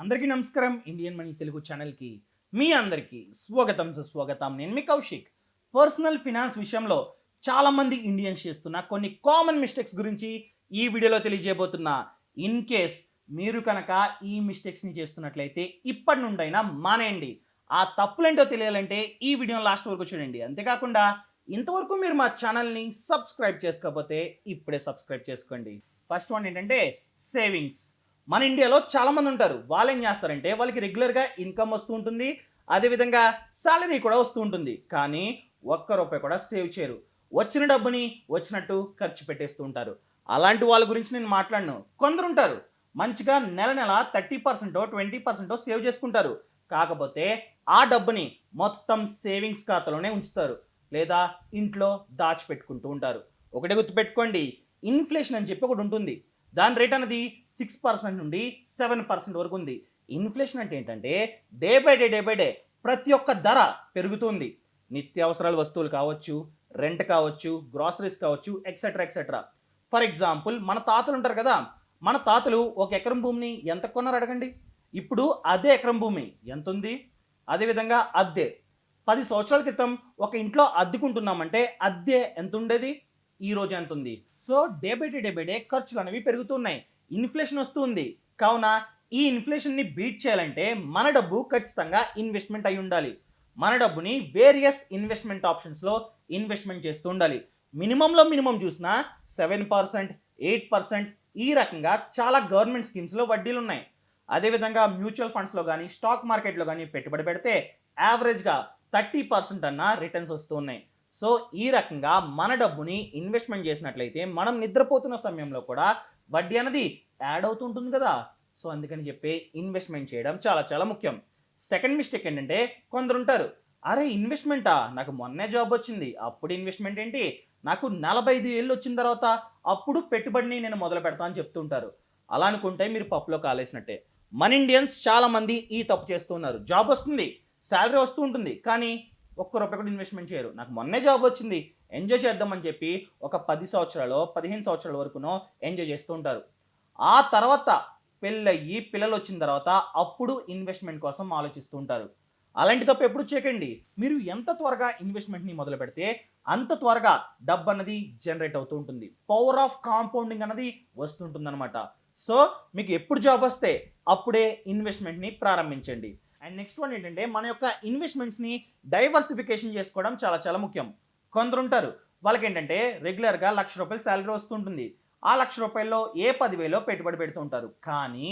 అందరికీ నమస్కారం. Indian money Telugu ఛానల్కి మీ అందరికీ స్వాగతం సుస్వాగతం. నేను మీ కౌశిక్. పర్సనల్ ఫినాన్స్ విషయంలో చాలామంది ఇండియన్స్ చేస్తున్న కొన్ని కామన్ మిస్టేక్స్ గురించి ఈ వీడియోలో తెలియజేయబోతున్నా. ఇన్ కేస్ మీరు కనుక ఈ మిస్టేక్స్ని చేస్తున్నట్లయితే ఇప్పటి నుండైనా మానేయండి. ఆ తప్పులేంటో తెలియాలంటే ఈ వీడియో లాస్ట్ వరకు చూడండి. అంతేకాకుండా ఇంతవరకు మీరు మా ఛానల్ని సబ్స్క్రైబ్ చేసుకోకపోతే ఇప్పుడే సబ్స్క్రైబ్ చేసుకోండి. ఫస్ట్ వన్ ఏంటంటే సేవింగ్స్. మన ఇండియాలో చాలామంది ఉంటారు. వాళ్ళు ఏం చేస్తారంటే వాళ్ళకి రెగ్యులర్గా ఇన్కమ్ వస్తూ ఉంటుంది, అదేవిధంగా శాలరీ కూడా వస్తూ ఉంటుంది, కానీ ఒక్క రూపాయి కూడా సేవ్ చేయరు. వచ్చిన డబ్బుని వచ్చినట్టు ఖర్చు పెట్టేస్తూ ఉంటారు. అలాంటి వాళ్ళ గురించి నేను మాట్లాడను. కొందరు ఉంటారు మంచిగా నెల నెల 30% 20% సేవ్ చేసుకుంటారు. కాకపోతే ఆ డబ్బుని మొత్తం సేవింగ్స్ ఖాతాలోనే ఉంచుతారు లేదా ఇంట్లో దాచిపెట్టుకుంటూ ఉంటారు. ఒకటే గుర్తుపెట్టుకోండి, ఇన్ఫ్లేషన్ అని చెప్పి ఒకటి ఉంటుంది. దాని రేట్ అనేది 6% నుండి 7% వరకు ఉంది. ఇన్ఫ్లేషన్ అంటే ఏంటంటే డే బై డే ప్రతి ఒక్క ధర పెరుగుతుంది. నిత్యావసరాల వస్తువులు కావచ్చు, రెంట్ కావచ్చు, గ్రాసరీస్ కావచ్చు, ఎక్సెట్రా ఎక్సెట్రా. ఫర్ ఎగ్జాంపుల్ మన తాతలు ఉంటారు కదా, మన తాతలు ఒక ఎకరం భూమిని ఎంత కొన్నారు అడగండి. ఇప్పుడు అదే ఎకరం భూమి ఎంత ఉంది? అదేవిధంగా అద్దె 10 సంవత్సరాల క్రితం ఒక ఇంట్లో అద్దెకుంటున్నామంటే అద్దె ఎంత ఉండేది, ఈ రోజు ఎంత ఉంది? సో డే బై డే ఖర్చులు అనేవి పెరుగుతున్నాయి, ఇన్ఫ్లేషన్ వస్తుంది. కావున ఈ ఇన్ఫ్లేషన్ని బీట్ చేయాలంటే మన డబ్బు ఖచ్చితంగా ఇన్వెస్ట్మెంట్ అయి ఉండాలి. మన డబ్బుని వేరియస్ ఇన్వెస్ట్మెంట్ ఆప్షన్స్లో ఇన్వెస్ట్మెంట్ చేస్తూ ఉండాలి. మినిమంలో మినిమం చూసినా 7%, 8% ఈ రకంగా చాలా గవర్నమెంట్ స్కీమ్స్లో వడ్డీలు ఉన్నాయి. అదేవిధంగా మ్యూచువల్ ఫండ్స్లో కానీ స్టాక్ మార్కెట్లో కానీ పెట్టుబడి పెడితే యావరేజ్గా 30% అన్న రిటర్న్స్ వస్తూ ఉన్నాయి. సో ఈ రకంగా మన డబ్బుని ఇన్వెస్ట్మెంట్ చేసినట్లయితే మనం నిద్రపోతున్న సమయంలో కూడా వడ్డీ అనేది యాడ్ అవుతుంటుంది కదా. సో అందుకని చెప్పి ఇన్వెస్ట్మెంట్ చేయడం చాలా చాలా ముఖ్యం. సెకండ్ మిస్టేక్ ఏంటంటే కొందరు ఉంటారు, అరే ఇన్వెస్ట్మెంటా, నాకు మొన్నే జాబ్ వచ్చింది అప్పుడు ఇన్వెస్ట్మెంట్ ఏంటి, నాకు 45 ఏళ్ళు వచ్చిన తర్వాత అప్పుడు పెట్టుబడిని నేను మొదలు పెడతా అని చెప్తుంటారు. అలా అనుకుంటే మీరు పప్పులో కాలేసినట్టే. మన ఇండియన్స్ చాలామంది ఈ తప్పు చేస్తూ ఉన్నారు. జాబ్ వస్తుంది, శాలరీ వస్తూ ఉంటుంది, కానీ ఒక్క రూపాయి కూడా ఇన్వెస్ట్మెంట్ చేయరు. నాకు మొన్నే జాబ్ వచ్చింది ఎంజాయ్ చేద్దామని చెప్పి ఒక 10 సంవత్సరాలు 15 సంవత్సరాల వరకునో ఎంజాయ్ చేస్తూ ఉంటారు. ఆ తర్వాత పెళ్ళయ్యి పిల్లలు వచ్చిన తర్వాత అప్పుడు ఇన్వెస్ట్మెంట్ కోసం ఆలోచిస్తూ ఉంటారు. అలాంటి తప్పు ఎప్పుడు చేయకండి. మీరు ఎంత త్వరగా ఇన్వెస్ట్మెంట్ని మొదలు పెడితే అంత త్వరగా డబ్బు అన్నది జనరేట్ అవుతూ ఉంటుంది. పవర్ ఆఫ్ కాంపౌండింగ్ అన్నది వస్తుంటుంది అనమాట. సో మీకు ఎప్పుడు జాబ్ వస్తే అప్పుడే ఇన్వెస్ట్మెంట్ని ప్రారంభించండి. అండ్ నెక్స్ట్ వన్ ఏంటంటే మన యొక్క ఇన్వెస్ట్మెంట్స్ని డైవర్సిఫికేషన్ చేసుకోవడం చాలా చాలా ముఖ్యం. కొందరు ఉంటారు వాళ్ళకి ఏంటంటే రెగ్యులర్గా ₹1,00,000 శాలరీ వస్తుంటుంది. ఆ ₹1,00,000లో ఏ 10,000 పెట్టుబడి పెడుతూ ఉంటారు, కానీ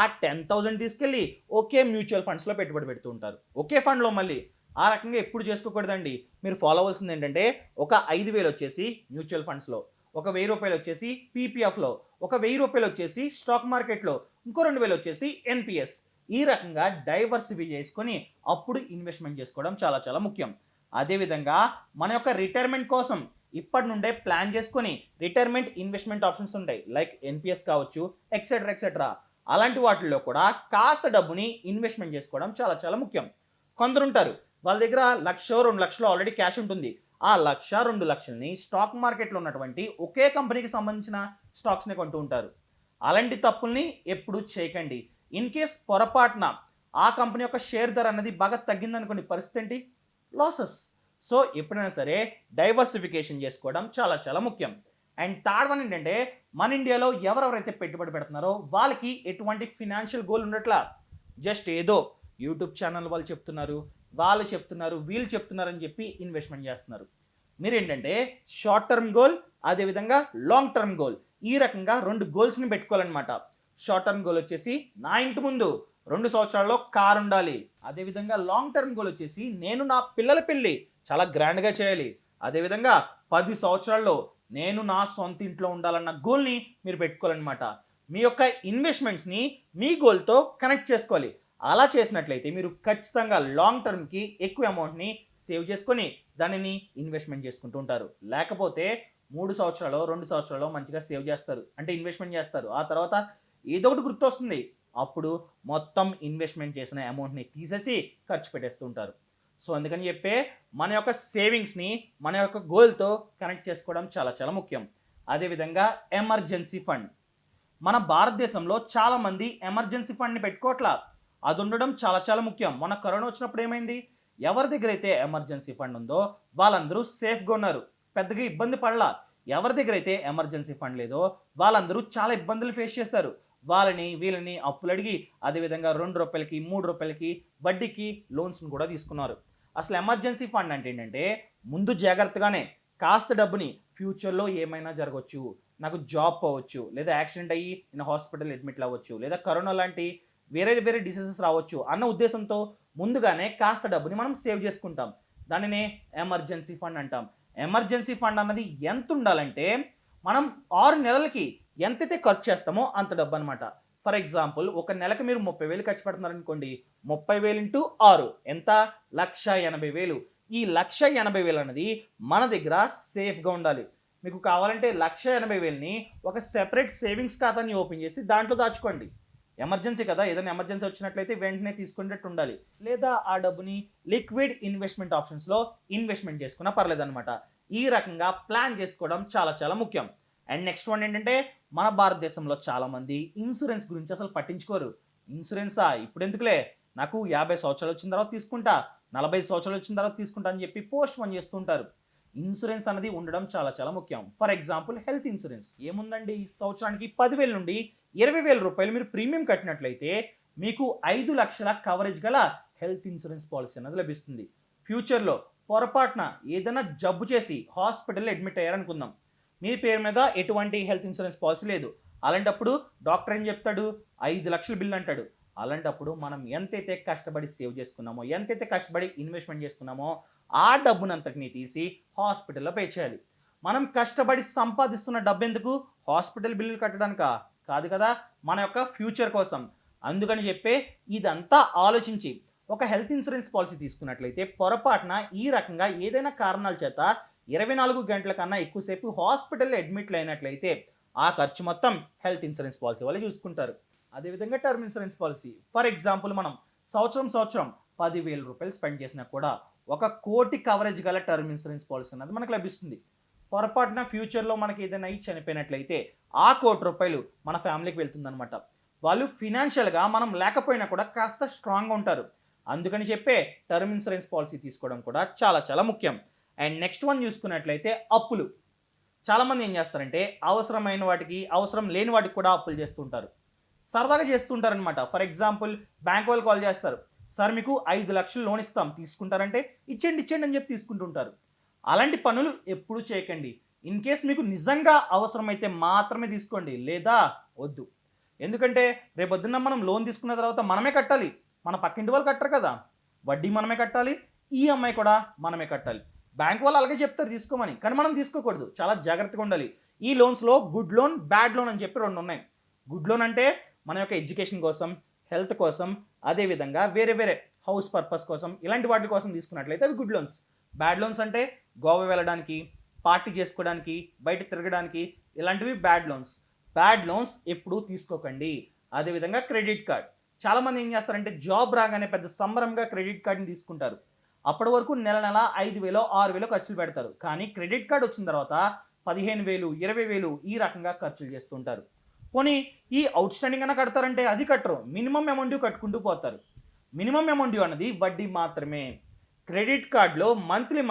ఆ 10,000 తీసుకెళ్ళి ఒకే మ్యూచువల్ ఫండ్స్లో పెట్టుబడి పెడుతూ ఉంటారు. ఒకే ఫండ్లో మళ్ళీ ఆ రకంగా ఎప్పుడు చేసుకోకూడదండి. మీరు ఫాలో అవ్వాల్సింది ఏంటంటే ఒక 5,000 వచ్చేసి మ్యూచువల్ ఫండ్స్లో, ఒక ₹1,000 వచ్చేసి పీపీఎఫ్లో, ఒక ₹1,000 వచ్చేసి స్టాక్ మార్కెట్లో, ఇంకో 2,000 వచ్చేసి ఎన్పిఎస్. ఈ రకంగా డైవర్సిఫై చేసుకొని అప్పుడు ఇన్వెస్ట్మెంట్ చేసుకోవడం చాలా చాలా ముఖ్యం. అదేవిధంగా మన యొక్క రిటైర్మెంట్ కోసం ఇప్పటి నుండే ప్లాన్ చేసుకొని రిటైర్మెంట్ ఇన్వెస్ట్మెంట్ ఆప్షన్స్ ఉంటాయి, లైక్ ఎన్పిఎస్ కావచ్చు, ఎక్సెట్రా ఎక్సెట్రా. అలాంటి వాటిల్లో కూడా కాస్త డబ్బుని ఇన్వెస్ట్మెంట్ చేసుకోవడం చాలా చాలా ముఖ్యం. కొందరు ఉంటారు వాళ్ళ దగ్గర 1,00,000 2,00,000 ఆల్రెడీ క్యాష్ ఉంటుంది. ఆ 1,00,000 2,00,000ని స్టాక్ మార్కెట్లో ఉన్నటువంటి ఒకే కంపెనీకి సంబంధించిన స్టాక్స్ని కొంటూ ఉంటారు. అలాంటి తప్పుల్ని ఎప్పుడూ చేయకండి. ఇన్ కేస్ పొరపాటున ఆ కంపెనీ యొక్క షేర్ ధర అనేది బాగా తగ్గిందనుకోండి, పరిస్థితి ఏంటి? లాసెస్. సో ఎప్పుడైనా సరే డైవర్సిఫికేషన్ చేసుకోవడం చాలా చాలా ముఖ్యం. అండ్ థర్డ్ వన్ ఏంటంటే మన ఇండియాలో ఎవరెవరైతే పెట్టుబడి పెడుతున్నారో వాళ్ళకి ఎటువంటి ఫినాన్షియల్ గోల్ ఉండట్లా. జస్ట్ ఏదో యూట్యూబ్ ఛానల్ వాళ్ళు చెప్తున్నారు, వీళ్ళు చెప్తున్నారు అని చెప్పి ఇన్వెస్ట్మెంట్ చేస్తున్నారు. మీరు ఏంటంటే షార్ట్ టర్మ్ గోల్, అదేవిధంగా లాంగ్ టర్మ్ గోల్, ఈ రకంగా 2 గోల్స్ని పెట్టుకోవాలన్నమాట. షార్ట్ టర్మ్ గోల్ వచ్చేసి నా ఇంటి ముందు 2 సంవత్సరాల్లో కార్ ఉండాలి. అదేవిధంగా లాంగ్ టర్మ్ గోల్ వచ్చేసి నేను నా పిల్లల పెళ్ళి చాలా గ్రాండ్గా చేయాలి. అదేవిధంగా 10 సంవత్సరాల్లో నేను నా సొంత ఇంట్లో ఉండాలన్న గోల్ని మీరు పెట్టుకోవాలన్నమాట. మీ యొక్క ఇన్వెస్ట్మెంట్స్ని మీ గోల్తో కనెక్ట్ చేసుకోవాలి. అలా చేసినట్లయితే మీరు ఖచ్చితంగా లాంగ్ టర్మ్కి ఎక్కువ అమౌంట్ని సేవ్ చేసుకొని దానిని ఇన్వెస్ట్మెంట్ చేసుకుంటూ ఉంటారు. లేకపోతే 3 సంవత్సరాలు 2 సంవత్సరాలు మంచిగా సేవ్ చేస్తారు, అంటే ఇన్వెస్ట్మెంట్ చేస్తారు. ఆ తర్వాత ఏదో ఒకటి గుర్తొస్తుంది, అప్పుడు మొత్తం ఇన్వెస్ట్మెంట్ చేసిన అమౌంట్ని తీసేసి ఖర్చు పెట్టేస్తూ ఉంటారు. సో అందుకని చెప్పే మన యొక్క సేవింగ్స్ని మన యొక్క గోల్తో కనెక్ట్ చేసుకోవడం చాలా చాలా ముఖ్యం. అదేవిధంగా ఎమర్జెన్సీ ఫండ్. మన భారతదేశంలో చాలా మంది ఎమర్జెన్సీ ఫండ్ని పెట్టుకోవట్లా. అది ఉండడం చాలా చాలా ముఖ్యం. మొన్న కరోనా వచ్చినప్పుడు ఏమైంది? ఎవరి దగ్గర అయితే ఎమర్జెన్సీ ఫండ్ ఉందో వాళ్ళందరూ సేఫ్గా ఉన్నారు, పెద్దగా ఇబ్బంది పడలా. ఎవరి దగ్గర అయితే ఎమర్జెన్సీ ఫండ్ లేదో వాళ్ళందరూ చాలా ఇబ్బందులు ఫేస్ చేశారు. వాళ్ళని వీళ్ళని అప్పులు అడిగి అదేవిధంగా రూ. 2కి 3 వడ్డీకి లోన్స్ని కూడా తీసుకున్నారు. అసలు ఎమర్జెన్సీ ఫండ్ అంటే ఏంటంటే ముందు జాగ్రత్తగానే కాస్త డబ్బుని ఫ్యూచర్లో ఏమైనా జరగవచ్చు, నాకు జాబ్ పోవచ్చు, లేదా యాక్సిడెంట్ అయ్యి నేను హాస్పిటల్ అడ్మిట్ అవ్వచ్చు, లేదా కరోనా లాంటి వేరే వేరే డిసీజెస్ రావచ్చు అన్న ఉద్దేశంతో ముందుగానే కాస్త డబ్బుని మనం సేవ్ చేసుకుంటాం. దానినే ఎమర్జెన్సీ ఫండ్ అంటాం. ఎమర్జెన్సీ ఫండ్ అన్నది ఎంత ఉండాలంటే మనం 6 నెలలకి ఎంతైతే ఖర్చు చేస్తామో అంత డబ్బు అనమాట. ఫర్ ఎగ్జాంపుల్ ఒక నెలకు మీరు 30,000 ఖర్చు పెడుతున్నారనుకోండి, 30,000 ఇంటూ 6 ఎంత? 1,80,000. ఈ 1,80,000 అనేది మన దగ్గర సేఫ్గా ఉండాలి. మీకు కావాలంటే 1,80,000ని ఒక సెపరేట్ సేవింగ్స్ ఖాతాని ఓపెన్ చేసి దాంట్లో దాచుకోండి. ఎమర్జెన్సీ కదా, ఏదైనా ఎమర్జెన్సీ వచ్చినట్లయితే వెంటనే తీసుకునేటట్టు ఉండాలి. లేదా ఆ డబ్బుని లిక్విడ్ ఇన్వెస్ట్మెంట్ ఆప్షన్స్లో ఇన్వెస్ట్మెంట్ చేసుకున్నా పర్లేదన్నమాట. ఈ రకంగా ప్లాన్ చేసుకోవడం చాలా చాలా ముఖ్యం. అండ్ నెక్స్ట్ వన్ ఏంటంటే మన భారతదేశంలో చాలామంది ఇన్సూరెన్స్ గురించి అసలు పట్టించుకోరు. ఇన్సూరెన్సా ఇప్పుడు ఎందుకులే, నాకు 50 సంవత్సరాలు వచ్చిన తర్వాత తీసుకుంటా, 40 సంవత్సరాలు వచ్చిన తర్వాత తీసుకుంటా అని చెప్పి పోస్ట్ పోన్ చేస్తుంటారు. ఇన్సూరెన్స్ అనేది ఉండడం చాలా చాలా ముఖ్యం. ఫర్ ఎగ్జాంపుల్ హెల్త్ ఇన్సూరెన్స్ ఏముందండి, సంవత్సరానికి 10,000 నుండి 20,000 రూపాయలు మీరు ప్రీమియం కట్టినట్లయితే మీకు 5 లక్షల కవరేజ్ గల హెల్త్ ఇన్సూరెన్స్ పాలసీ అనేది లభిస్తుంది. ఫ్యూచర్లో పొరపాటున ఏదైనా జబ్బు చేసి హాస్పిటల్లో అడ్మిట్ అయ్యారనుకుందాం, మీ పేరు మీద ఎటువంటి హెల్త్ ఇన్సూరెన్స్ పాలసీ లేదు. అలాంటప్పుడు డాక్టర్ ఏం చెప్తాడు? 5 లక్షల బిల్లు అంటాడు. అలాంటప్పుడు మనం ఎంతైతే కష్టపడి సేవ్ చేసుకున్నామో, ఎంతైతే కష్టపడి ఇన్వెస్ట్మెంట్ చేసుకున్నామో ఆ డబ్బునంతటిని తీసి హాస్పిటల్లో పే చేయాలి. మనం కష్టపడి సంపాదిస్తున్న డబ్బు ఎందుకు? హాస్పిటల్ బిల్లులు కట్టడానికా? కాదు కదా, మన యొక్క ఫ్యూచర్ కోసం. అందుకని చెప్పే ఇదంతా ఆలోచించి ఒక హెల్త్ ఇన్సూరెన్స్ పాలసీ తీసుకున్నట్లయితే పొరపాటున ఈ రకంగా ఏదైనా కారణాల చేత 24 గంటల కన్నా ఎక్కువసేపు హాస్పిటల్లో అడ్మిట్లు అయినట్లయితే ఆ ఖర్చు మొత్తం హెల్త్ ఇన్సూరెన్స్ పాలసీ వాళ్ళే చూసుకుంటారు. అదేవిధంగా term insurance policy, for example మనం సంవత్సరం 10,000 రూపాయలు స్పెండ్ చేసినా కూడా 1,00,00,000 కవరేజ్ గల టర్మ్ ఇన్సూరెన్స్ పాలసీ అనేది మనకు లభిస్తుంది. పొరపాటున ఫ్యూచర్లో మనకి ఏదైనా అయ్యి చనిపోయినట్లయితే ఆ 1,00,00,000 రూపాయలు మన ఫ్యామిలీకి వెళ్తుందన్నమాట. వాళ్ళు ఫినాన్షియల్గా మనం లేకపోయినా కూడా కాస్త స్ట్రాంగ్గా ఉంటారు. అందుకని చెప్పే టర్మ్ ఇన్సూరెన్స్ పాలసీ తీసుకోవడం కూడా చాలా చాలా ముఖ్యం. అండ్ నెక్స్ట్ వన్ చూసుకున్నట్లయితే అప్పులు. చాలామంది ఏం చేస్తారంటే అవసరమైన వాటికి అవసరం లేని వాటికి కూడా అప్పులు చేస్తుంటారు, సరదాగా చేస్తుంటారనమాట. ఫర్ ఎగ్జాంపుల్ బ్యాంక్ వాళ్ళు కాల్ చేస్తారు, సార్ మీకు 5 లక్షలు లోన్ ఇస్తాం తీసుకుంటారంటే ఇచ్చేయండి అని చెప్పి తీసుకుంటుంటారు. అలాంటి పనులు ఎప్పుడూ చేయకండి. ఇన్ కేస్ మీకు నిజంగా అవసరమైతే మాత్రమే తీసుకోండి, లేదా వద్దు. ఎందుకంటే రేపొద్దున్న మనం లోన్ తీసుకున్న తర్వాత మనమే కట్టాలి, మన పక్కింటి వాళ్ళు కట్టరు కదా. వడ్డీ మనమే కట్టాలి, ఈఎంఐ కూడా మనమే కట్టాలి. బ్యాంక్ వాళ్ళు అలాగే చెప్తారు తీసుకోమని, కానీ మనం తీసుకోకూడదు, చాలా జాగ్రత్తగా ఉండాలి. ఈ లోన్స్లో గుడ్ లోన్, బ్యాడ్ లోన్ అని చెప్పి 2 ఉన్నాయి. గుడ్ లోన్ అంటే మన యొక్క ఎడ్యుకేషన్ కోసం, హెల్త్ కోసం, అదేవిధంగా వేరే వేరే హౌస్ పర్పస్ కోసం, ఇలాంటి వాటి కోసం తీసుకున్నట్లయితే అవి గుడ్ లోన్స్. బ్యాడ్ లోన్స్ అంటే గోవా వెళ్ళడానికి, పార్టీ చేసుకోవడానికి, బయట తిరగడానికి, ఇలాంటివి బ్యాడ్ లోన్స్. బ్యాడ్ లోన్స్ ఎప్పుడూ తీసుకోకండి. అదేవిధంగా క్రెడిట్ కార్డ్, చాలామంది ఏం చేస్తారంటే జాబ్ రాగానే పెద్ద సంబరంగా క్రెడిట్ కార్డ్ని తీసుకుంటారు. అప్పటి వరకు నెల 5,000 6,000 ఖర్చులు పెడతారు. కానీ క్రెడిట్ కార్డ్ వచ్చిన తర్వాత 15,000 20,000 ఈ రకంగా ఖర్చులు చేస్తుంటారు. పోనీ ఈ అవుట్ స్టాండింగ్ అన్న కడతారంటే అది కట్టరు, మినిమం అమౌంట్ కట్టుకుంటూ పోతారు. మినిమం అమౌంట్ అన్నది వడ్డీ మాత్రమే. క్రెడిట్ కార్డులో మంత్లీ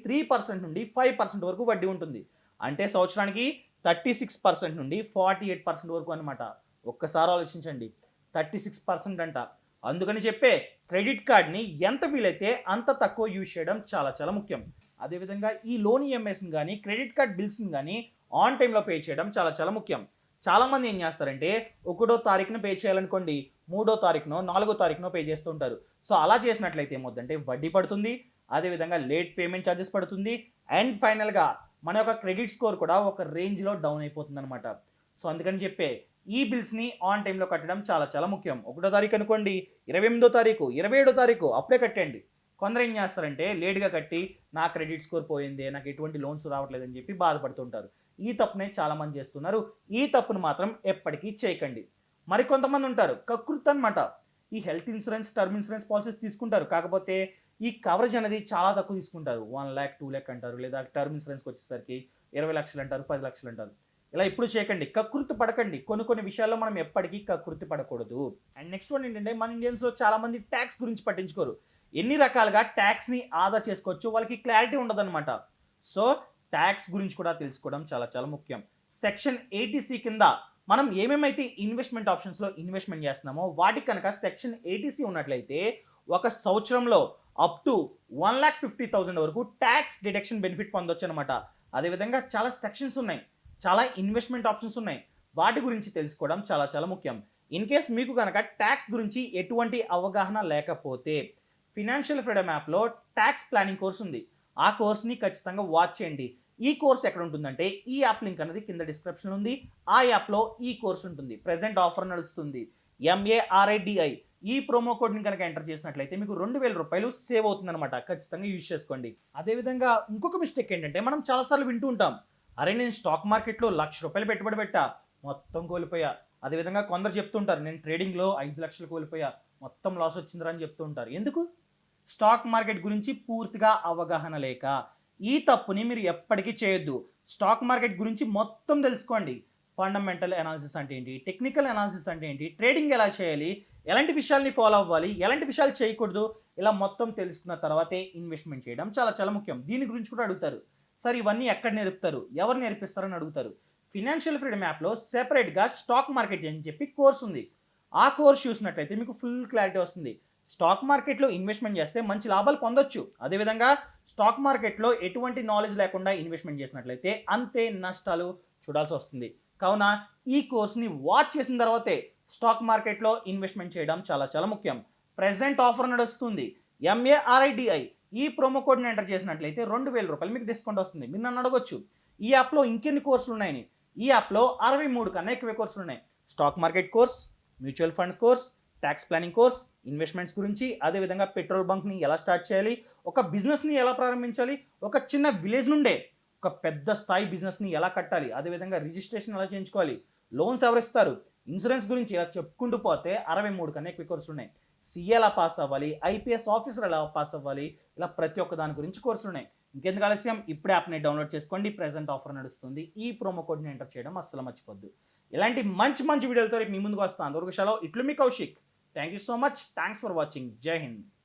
3% నుండి 5% వరకు వడ్డీ ఉంటుంది. అంటే సంవత్సరానికి 36% నుండి 48% వరకు అనమాట. ఒక్కసారి ఆలోచించండి, 36% అంట. అందుకని చెప్పే క్రెడిట్ కార్డ్ని ఎంత వీలైతే అంత తక్కువ యూజ్ చేయడం చాలా చాలా ముఖ్యం. అదేవిధంగా ఈ లోన్ ఈఎంఐస్ని కానీ క్రెడిట్ కార్డ్ బిల్స్ని కానీ ఆన్ టైంలో పే చేయడం చాలా చాలా ముఖ్యం. చాలామంది ఏం చేస్తారంటే 1వ తారీఖున పే చేయాలనుకోండి, 3వ తారీఖునో 4వ తారీఖునో పే చేస్తూ ఉంటారు. సో అలా చేసినట్లయితే ఏమవుతుందంటే వడ్డీ పడుతుంది, అదేవిధంగా లేట్ పేమెంట్ ఛార్జెస్ పడుతుంది, అండ్ ఫైనల్గా మన యొక్క క్రెడిట్ స్కోర్ కూడా ఒక రేంజ్లో డౌన్ అయిపోతుంది అనమాట. సో అందుకని చెప్పే ఈ బిల్స్ని ఆన్ టైంలో కట్టడం చాలా చాలా ముఖ్యం. 1వ తారీఖు అనుకోండి, 28వ తారీఖు 27వ తారీఖు అప్పుడే కట్టండి. కొందరు ఏం చేస్తారంటే లేట్గా కట్టి నా క్రెడిట్ స్కోర్ పోయింది, నాకు ఎటువంటి లోన్స్ రావట్లేదని చెప్పి బాధపడుతుంటారు. ఈ తప్పునే చాలామంది చేస్తున్నారు. ఈ తప్పును మాత్రం ఎప్పటికీ చేయకండి. మరికొంతమంది ఉంటారు కకృతి అనమాట, ఈ health insurance term insurance policies తీసుకుంటారు, కాకపోతే ఈ కవరేజ్ అనేది చాలా తక్కువ తీసుకుంటారు. 1 lakh 2 lakh అంటారు, లేదా టర్మ్ ఇన్సూరెన్స్కి వచ్చేసరికి 20 లక్షలు అంటారు, 10 లక్షలు అంటారు. ఇలా ఎప్పుడు చేయకండి. కకృతి పడకండి. కొన్ని విషయాల్లో మనం ఎప్పటికీ కకృతి పడకూడదు. అండ్ నెక్స్ట్ వన్ ఏంటంటే మన ఇండియన్స్‌లో చాలామంది ట్యాక్స్ గురించి పట్టించుకోరు. ఎన్ని రకాలుగా ట్యాక్స్‌ని ఆదా చేసుకోవచ్చు వాళ్ళకి క్లారిటీ ఉండదనమాట. సో, ట్యాక్స్ గురించి కూడా తెలుసుకోవడం చాలా చాలా ముఖ్యం. సెక్షన్ 80సి కింద మనం ఏమేమైతే ఇన్వెస్ట్‌మెంట్ ఆప్షన్స్‌లో ఇన్వెస్ట్‌మెంట్ చేస్తున్నామో వాటికి కనుక సెక్షన్ 80సి ఉన్నట్లయితే ఒక సంవత్సరంలో అప్ టు 1,50,000 వరకు ట్యాక్స్ డిడక్షన్ బెనిఫిట్ పొందొచ్చనమాట. అదేవిధంగా చాలా సెక్షన్స్ ఉన్నాయి. చాలా ఇన్వెస్ట్‌మెంట్ ఆప్షన్స్ ఉన్నాయి. వాటి గురించి తెలుసుకోవడం చాలా చాలా ముఖ్యం. ఇన్ కేస్ మీకు గనక ట్యాక్స్ గురించి ఎటువంటి అవగాహన లేకపోతే ఫినాన్షియల్ ఫ్రీడమ్ యాప్‌లో ట్యాక్స్ ప్లానింగ్ కోర్స్ ఉంది. ఆ కోర్స్‌ని ఖచ్చితంగా వాచ్ చేయండి. ఈ కోర్స్ ఎక్కడ ఉంటుందంటే ఈ యాప్ లింక్ అనేది కింద డిస్క్రిప్షన్‌లో ఉంది. ఆ యాప్‌లో ఈ కోర్స్ ఉంటుంది. ప్రెజెంట్ ఆఫర్ నడుస్తుంది. MARIDI ఈ ప్రోమో కోడ్‌ని కనుక ఎంటర్ చేసినట్లయితే మీకు రూ. 2,000 సేవ్ అవుతుందన్నమాట. ఖచ్చితంగా యూజ్ చేసుకోండి. అదేవిధంగా ఇంకొక మిస్టేక్ ఏంటంటే మనం చాలా సార్లు వింటూ ఉంటాం. అరే నేను స్టాక్ మార్కెట్‌లో రూ. 1,00,000 పెట్టుబడి పెట్టా. మొత్తం కోల్పోయా. అదేవిధంగా కొందరు చెప్తుంటారు నేను ట్రేడింగ్‌లో 5,00,000 కోల్పోయా. మొత్తం లాస్ వచ్చిందిరా అని చెప్తూ ఉంటారు. ఎందుకు? స్టాక్ మార్కెట్ గురించి పూర్తిగా అవగాహన లేక. ఈ తప్పుని మీరు ఎప్పటికీ చేయొద్దు. స్టాక్ మార్కెట్ గురించి మొత్తం తెలుసుకోండి. ఫండమెంటల్ అనాలిసిస్ అంటే ఏంటి? టెక్నికల్ అనాలిసిస్ అంటే ఏంటి? ట్రేడింగ్ ఎలా చేయాలి? ఎలాంటి విషయాల్ని ఫాలో అవ్వాలి? ఎలాంటి విషయాలు చేయకూడదు? ఇలా మొత్తం తెలుసుకున్న తర్వాతే ఇన్వెస్ట్‌మెంట్ చేయడం చాలా చాలా ముఖ్యం. దీని గురించి కూడా అడుగుతారు. సార్ ఇవన్నీ ఎక్కడ నేర్పుతారు? ఎవరు నేర్పిస్తారని అడుగుతారు. ఫినాన్షియల్ ఫ్రీడమ్ యాప్‌లో సెపరేట్‌గా స్టాక్ మార్కెట్ అని చెప్పి కోర్స్ ఉంది. ఆ కోర్స్ చూసినట్లయితే మీకు ఫుల్ క్లారిటీ వస్తుంది. స్టాక్ మార్కెట్‌లో ఇన్వెస్ట్‌మెంట్ చేస్తే మంచి లాభాలు పొందొచ్చు. అదేవిధంగా స్టాక్ మార్కెట్‌లో ఎటువంటి నాలెడ్జ్ లేకుండా ఇన్వెస్ట్‌మెంట్ చేసినట్లయితే అంతే నష్టాలు చూడాల్సి వస్తుంది. కావున ఈ కోర్స్‌ని వాచ్ చేసిన తర్వాతే స్టాక్ మార్కెట్‌లో ఇన్వెస్ట్‌మెంట్ చేయడం చాలా చాలా ముఖ్యం. ప్రెజెంట్ ఆఫర్ నడుస్తుంది. MARIDI ఈ ప్రోమో కోడ్‌ని ఎంటర్ చేసినట్లయితే రూ. 2,000 మీకు డిస్కౌంట్ వస్తుంది. మీరు నన్ను అడగొచ్చు. ఈ యాప్‌లో ఇంకెన్ని కోర్సులు ఉన్నాయని. ఈ యాప్‌లో 63 కన్నా ఎక్కువే కోర్సులు ఉన్నాయి. Stock market course, mutual funds course, tax planning course, investments గురించి, అదేవిధంగా పెట్రోల్ బంక్‌ని ఎలా స్టార్ట్ చేయాలి, ఒక బిజినెస్‌ని ఎలా ప్రారంభించాలి, ఒక చిన్న విలేజ్ నుండే ఒక పెద్ద స్థాయి బిజినెస్‌ని ఎలా కట్టాలి, అదేవిధంగా రిజిస్ట్రేషన్ ఎలా చేయించుకోవాలి, లోన్స్ ఎవరిస్తారు, ఇన్సూరెన్స్ గురించి ఇలా చెప్పుకుంటూ పోతే 63 కన్నా ఎక్కువ కోర్సులు ఉన్నాయి. సీఏ ఎలా పాస్ అవ్వాలి, ఐపీఎస్ ఆఫీసర్ ఎలా పాస్ అవ్వాలి, ఇలా ప్రతి ఒక్క దాని గురించి కోర్సులు ఉన్నాయి. ఇంకెందుకు ఆలస్యం ఇప్పుడే యాప్‌ని డౌన్లోడ్ చేసుకోండి. ప్రెజెంట్ ఆఫర్ నడుస్తుంది. ఈ ప్రోమో కోడ్‌ని ఎంటర్ చేయడం అస్సలు మర్చిపోద్దు. ఇలాంటి మంచి మంచి వీడియోలతో రేపు మీ ముందుకు వస్తాను. అంతవరకు సెలవు. ఇట్లు మీ Kaushik. Thank you so much. Thanks for watching. Jai Hind.